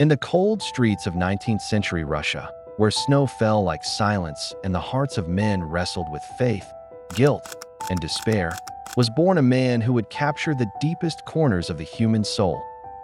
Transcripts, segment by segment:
In the cold streets of 19th century Russia, where snow fell like silence and the hearts of men wrestled with faith, guilt, and despair, was born a man who would capture the deepest corners of the human soul,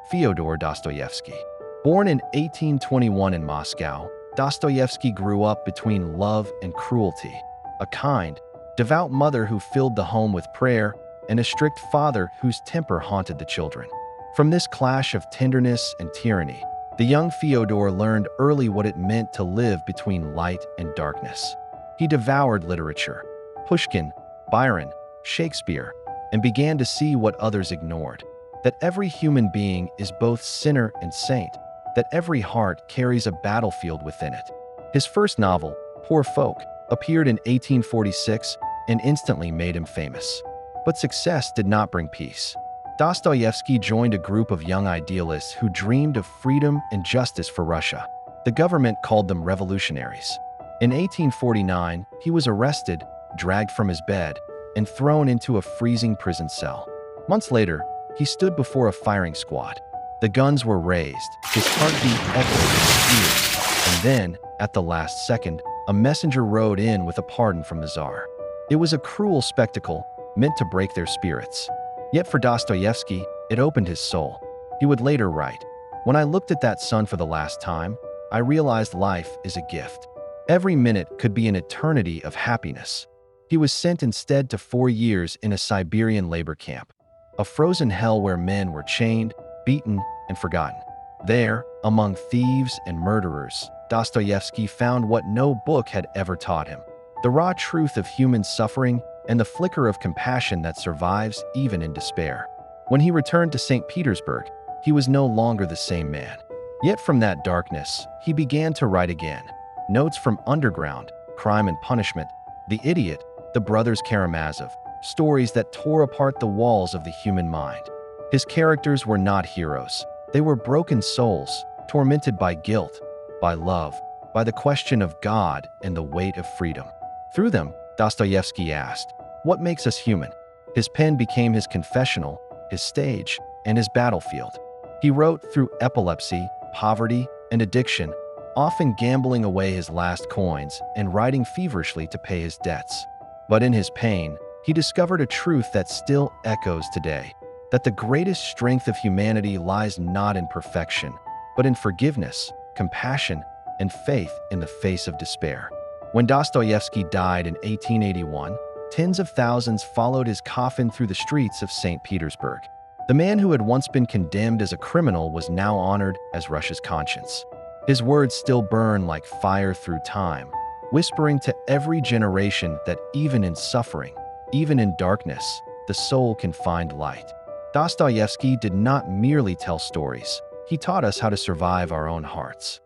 Fyodor Dostoevsky. Born in 1821 in Moscow, Dostoevsky grew up between love and cruelty, a kind, devout mother who filled the home with prayer, and a strict father whose temper haunted the children. From this clash of tenderness and tyranny, the young Fyodor learned early what it meant to live between light and darkness. He devoured literature, Pushkin, Byron, Shakespeare, and began to see what others ignored, that every human being is both sinner and saint, that every heart carries a battlefield within it. His first novel, Poor Folk, appeared in 1846 and instantly made him famous. But success did not bring peace. Dostoevsky joined a group of young idealists who dreamed of freedom and justice for Russia. The government called them revolutionaries. In 1849, he was arrested, dragged from his bed, and thrown into a freezing prison cell. Months later, he stood before a firing squad. The guns were raised, his heartbeat echoed in his ears, and then, at the last second, a messenger rode in with a pardon from the Tsar. It was a cruel spectacle, meant to break their spirits. Yet for Dostoevsky, it opened his soul. He would later write, "When I looked at that sun for the last time, I realized life is a gift. Every minute could be an eternity of happiness." He was sent instead to 4 years in a Siberian labor camp, a frozen hell where men were chained, beaten, and forgotten. There, among thieves and murderers, Dostoevsky found what no book had ever taught him: the raw truth of human suffering and the flicker of compassion that survives even in despair. When he returned to St. Petersburg, he was no longer the same man. Yet from that darkness, he began to write again. Notes from Underground, Crime and Punishment, The Idiot, The Brothers Karamazov, stories that tore apart the walls of the human mind. His characters were not heroes. They were broken souls, tormented by guilt, by love, by the question of God and the weight of freedom. Through them, Dostoevsky asked, "What makes us human?" His pen became his confessional, his stage, and his battlefield. He wrote through epilepsy, poverty, and addiction, often gambling away his last coins and writing feverishly to pay his debts. But in his pain, he discovered a truth that still echoes today, that the greatest strength of humanity lies not in perfection, but in forgiveness, compassion, and faith in the face of despair. When Dostoevsky died in 1881, tens of thousands followed his coffin through the streets of St. Petersburg. The man who had once been condemned as a criminal was now honored as Russia's conscience. His words still burn like fire through time, whispering to every generation that even in suffering, even in darkness, the soul can find light. Dostoevsky did not merely tell stories. He taught us how to survive our own hearts.